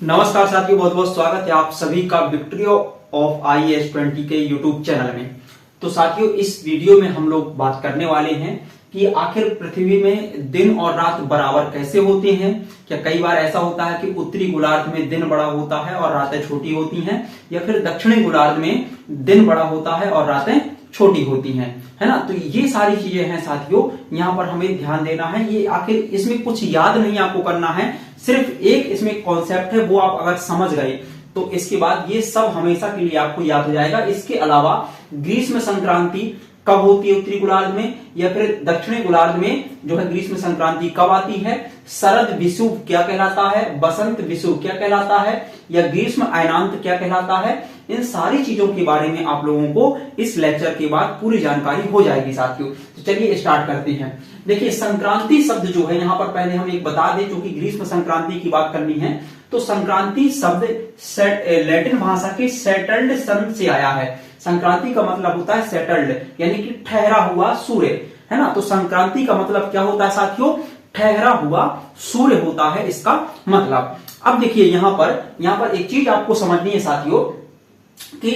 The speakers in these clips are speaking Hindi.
नमस्कार साथियों, बहुत बहुत स्वागत है आप सभी का विक्ट्री ऑफ IAS 20 के यूट्यूब चैनल में। तो साथियों, इस वीडियो में हम लोग बात करने वाले हैं कि आखिर पृथ्वी में दिन और रात बराबर कैसे होते हैं। क्या कई बार ऐसा होता है कि उत्तरी गोलार्ध में दिन बड़ा होता है और रातें छोटी होती हैं, या फिर दक्षिणी गोलार्ध में दिन बड़ा होता है और रातें छोटी होती हैं, है ना। तो ये सारी चीजें हैं साथियों, यहाँ पर हमें ध्यान देना है। ये आखिर इसमें कुछ याद नहीं आपको करना है, सिर्फ एक इसमें कॉन्सेप्ट है, वो आप अगर समझ गए तो इसके बाद ये सब हमेशा के लिए आपको याद हो जाएगा। इसके अलावा ग्रीष्म संक्रांति कब होती है उत्तरी गोलार्ध में, या फिर दक्षिणी गोलार्ध में जो है ग्रीष्म संक्रांति कब आती है, शरद विषुव क्या कहलाता है, बसंत विषुव क्या कहलाता है, या ग्रीष्म अयनांत क्या कहलाता है, इन सारी चीजों के बारे में आप लोगों को इस लेक्चर के बाद पूरी जानकारी हो जाएगी साथियों। तो चलिए स्टार्ट करते हैं। देखिए, संक्रांति शब्द जो है यहाँ पर पहले हम एक बता दें, क्योंकि ग्रीष्म संक्रांति की बात करनी है। तो संक्रांति शब्द लैटिन भाषा के सेटल्ड सन से आया है। संक्रांति का मतलब होता है सेटल्ड, यानी कि ठहरा हुआ सूर्य, है ना। तो संक्रांति का मतलब क्या होता है साथियों, ठहरा हुआ सूर्य होता है इसका मतलब। अब देखिए यहाँ पर एक चीज आपको समझनी है साथियों कि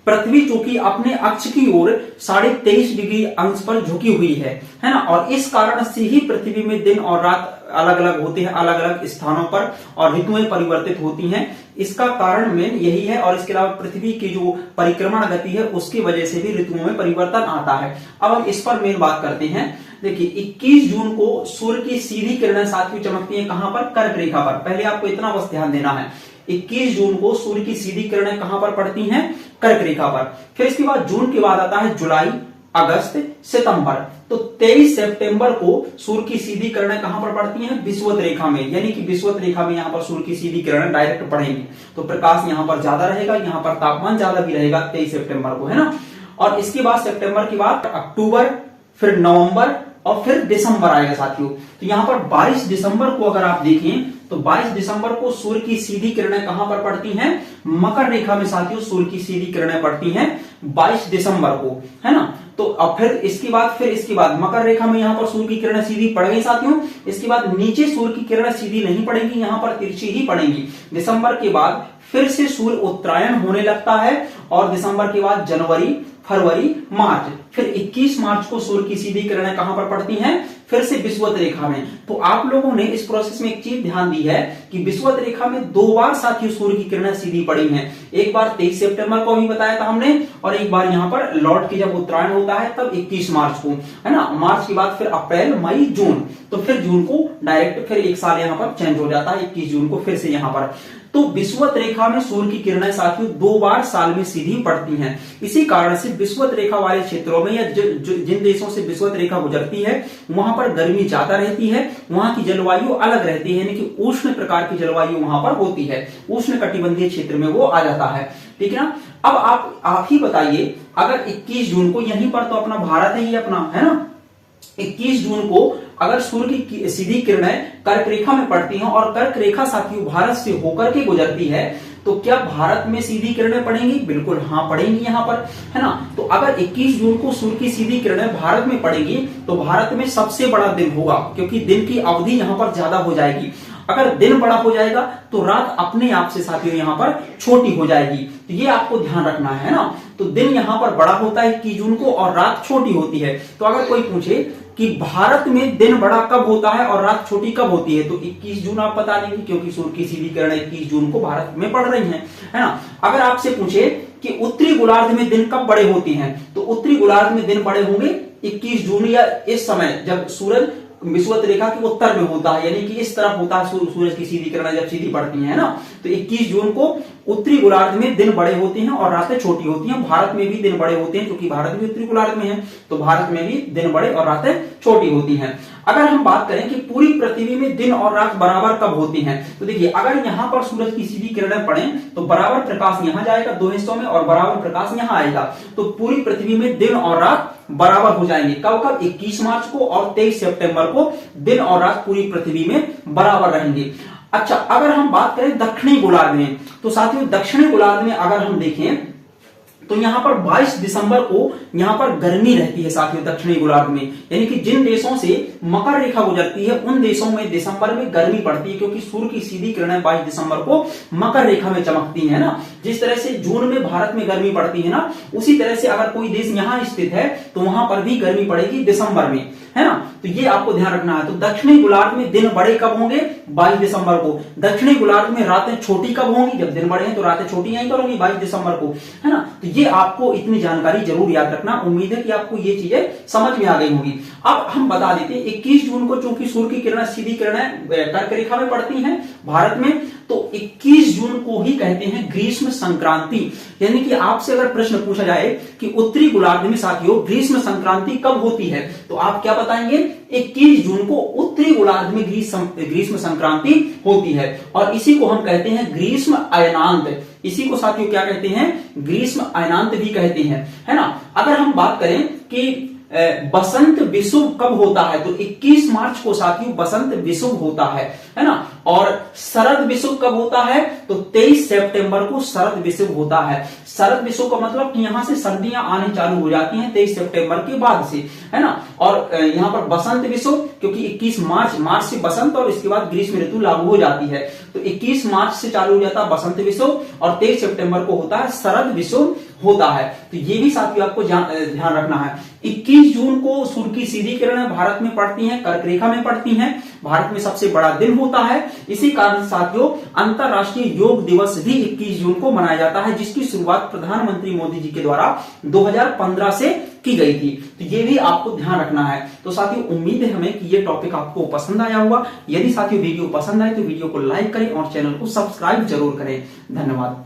पृथ्वी चूंकि अपने अक्ष की ओर 23.5 डिग्री अंश पर झुकी हुई है ना, और इस कारण से ही पृथ्वी में दिन और रात अलग अलग होते हैं, अलग अलग स्थानों पर, और ऋतुएं परिवर्तित होती हैं। इसका कारण मेन यही है, और इसके अलावा पृथ्वी की जो परिक्रमण गति है उसकी वजह से भी ऋतुओं में परिवर्तन आता है। अब हम इस पर मेन बात करते हैं। देखिए, 21 जून को सूर्य की सीधी किरणें साथियों चमकती है कहां पर, कर्क रेखा पर। पहले आपको इतना बस ध्यान देना है, 21 जून को सूर्य की सीधी किरणें कहां पर पड़ती हैं, कर्क रेखा पर। फिर इसके बाद जून के बाद आता है जुलाई, अगस्त, सितंबर। तो 23 सितंबर को सूर्य की सीधी किरणें कहां पर पड़ती हैं, विषुवत रेखा में, यानी कि विषुवत रेखा में यहां पर सूर्य की सीधी किरणें डायरेक्ट पड़ेंगी। तो प्रकाश यहां पर ज्यादा रहेगा, यहां पर तापमान ज्यादा भी रहेगा 23 सितंबर को, है ना। और इसके बाद सितंबर के बाद अक्टूबर, फिर नवंबर और फिर दिसंबर आएगा साथियों। तो यहां पर 22 दिसंबर को अगर आप देखें तो 22 दिसंबर को सूर्य की सीधी किरणें कहां पर पड़ती हैं, मकर रेखा में साथियों सूर्य की सीधी किरणें पड़ती हैं 22 दिसंबर को, है ना। तो अब फिर इसके बाद मकर रेखा में यहां पर सूर्य की किरणें सीधी पड़ गई साथियों। इसके बाद नीचे सूर्य की किरणें सीधी नहीं पड़ेंगी, यहां पर तिरछी ही पड़ेंगी। दिसंबर के बाद फिर से सूर्य उत्तरायण होने लगता है, और दिसंबर के बाद जनवरी, फरवरी, मार्च, फिर 21 मार्च को सूर्य की सीधी किरणें कहां पर पड़ती हैं, फिर से विषुवत रेखा में। तो आप लोगों ने इस प्रोसेस में एक चीज ध्यान दी है कि विषुवत रेखा में 2 बार साथियों सूर्य की किरणें सीधी पड़ी हैं। एक बार 23 सितंबर को भी बताया था हमने, और एक बार यहां पर लौट के जब उत्तरायण होता है तब 21 मार्च को, है ना। मार्च के बाद फिर अप्रैल, मई, जून, तो फिर जून को डायरेक्ट फिर एक साल यहां पर चेंज हो जाता है, 21 जून को फिर से यहां पर। तो विषुवत रेखा में सूर्य की किरणें साथियों 2 बार साल में सीधी पड़ती हैं। इसी कारण से विषुवत रेखा वाले क्षेत्रों में, या जिन देशों से विषुवत रेखा गुजरती है वहां पर गर्मी ज्यादा रहती है, वहां की जलवायु अलग रहती है, यानी कि उष्ण प्रकार की जलवायु वहां पर होती है, उष्ण कटिबंधीय क्षेत्र में वो आ जाता है, ठीक है ना। अब आप ही बताइए, अगर 21 जून को यहीं पर तो अपना भारत है, ये अपना है ना, 21 जून को अगर सूर्य की सीधी किरणें कर्क रेखा में पड़ती हैं, और कर्क रेखा साथियों भारत से होकर के गुजरती है, तो क्या भारत में सीधी किरणें पड़ेंगी, बिल्कुल हाँ पड़ेंगी यहां पर, है ना। तो अगर 21 जून को सूर्य की सीधी किरणें भारत में पड़ेगी तो भारत में सबसे बड़ा दिन होगा, क्योंकि दिन की अवधि यहां पर ज्यादा हो जाएगी। अगर दिन बड़ा हो जाएगा तो रात अपने आप से साथियों यहां पर छोटी हो जाएगी। तो ये आपको ध्यान रखना है ना। तो दिन यहां पर बड़ा होता है 21 जून को, और रात छोटी होती है। तो अगर कोई पूछे कि भारत में दिन बड़ा कब होता है और रात छोटी कब होती है, तो 21 जून आप बता देंगे, क्योंकि सूर्य की सीधी किरणें 21 जून को भारत में पड़ रही हैं, है ना। अगर आपसे पूछे कि उत्तरी गोलार्ध में दिन कब बड़े होते हैं, तो उत्तरी गोलार्ध में दिन बड़े होंगे 21 जून, या इस समय जब सूरज विषुवत रेखा के उत्तर में होता है, यानी कि इस तरफ होता है सूरज की सीधी किरणें जब सीधी पड़ती हैं ना। तो 21 जून को उत्तरी गोलार्ध में दिन बड़े होते हैं और रातें छोटी होती हैं। भारत में भी दिन बड़े होते हैं, क्योंकि भारत भी उत्तरी गोलार्ध में है, तो भारत में भी दिन बड़े और रातें छोटी होती हैं। अगर हम बात करें कि पूरी पृथ्वी में दिन और रात बराबर कब होती हैं, तो देखिए, अगर यहाँ पर सूरज की सीधी किरणें पड़े तो बराबर प्रकाश यहाँ जाएगा 2 हिस्सों में, और बराबर प्रकाश यहाँ आएगा। तो पूरी पृथ्वी में दिन और रात बराबर हो जाएंगे। कब 21 मार्च को और 23 सितंबर को दिन और रात पूरी पृथ्वी में बराबर रहेंगे। अच्छा, अगर हम बात करें दक्षिणी गोलार्ध में, तो साथियों दक्षिणी गोलार्ध में अगर हम देखें तो यहाँ पर 22 दिसंबर को यहाँ पर गर्मी रहती है साथियों दक्षिणी गोलार्ध में, यानी कि जिन देशों से मकर रेखा गुजरती है उन देशों में दिसंबर में गर्मी पड़ती है, क्योंकि सूर्य की सीधी किरणें 22 दिसंबर को मकर रेखा में चमकती है ना। जिस तरह से जून में भारत में गर्मी पड़ती है ना, उसी तरह से अगर कोई देश यहाँ स्थित है तो वहां पर भी गर्मी पड़ेगी दिसंबर में, है ना। तो ये आपको ध्यान रखना है। तो दक्षिणी गोलार्ध में दिन बड़े कब होंगे? 22 दिसंबर को। दक्षिणी गोलार्ध में रातें छोटी कब होंगी? जब दिन बड़े हैं तो रातें छोटी यहीं पर होंगी 22 दिसंबर को, है ना। तो ये आपको इतनी जानकारी जरूर याद रखना। उम्मीद है कि आपको ये चीजें समझ में आ गई होंगी। अब हम बता देते हैं 21 जून को चूंकि सूर्य की किरणें सीधी किरणें कर्क रेखा में पड़ती हैं भारत में, तो 21 जून को ही कहते हैं ग्रीष्म संक्रांति। यानी कि आपसे अगर प्रश्न पूछा जाए कि उत्तरी गोलार्ध में साथियों ग्रीष्म संक्रांति कब होती है, तो आप क्या बताएंगे? 21 जून को उत्तरी गोलार्ध में ग्रीष्म संक्रांति होती है, और इसी को हम कहते हैं ग्रीष्म अयनांत। इसी को साथियों क्या कहते हैं? ग्रीष्म अयनांत भी कहते हैं, है ना। अगर हम बात करें कि बसंत विषुव कब होता है, तो 21 मार्च को साथियों बसंत विषुव होता है ना। और शरद विषुव कब होता है, तो 23 सितंबर को शरद विषुव होता है। शरद विषुव का मतलब कि यहां से सर्दियां आने चालू हो जाती हैं 23 सितंबर के बाद से, है ना। और यहां पर बसंत विषुव क्योंकि 21 मार्च से बसंत और इसके बाद ग्रीष्म ऋतु लागू हो जाती है, तो 21 मार्च से चालू हो जाता है बसंत विषुव और 23 सितंबर को होता है शरद विषुव होता है। तो ये भी साथियों आपको ध्यान रखना है। 21 जून को सूर्य की सीधी किरणें भारत में पड़ती हैं, कर्क रेखा में पड़ती हैं। भारत में सबसे बड़ा दिन होता है। इसी कारण साथियों अंतरराष्ट्रीय योग दिवस भी 21 जून को मनाया जाता है, जिसकी शुरुआत प्रधानमंत्री मोदी जी के द्वारा 2015 से की गई थी। तो ये भी आपको ध्यान रखना है। तो साथियों उम्मीद है हमें कि ये टॉपिक आपको पसंद आया होगा। यदि साथियों वीडियो पसंद आए तो वीडियो को लाइक करें और चैनल को सब्सक्राइब जरूर करें। धन्यवाद।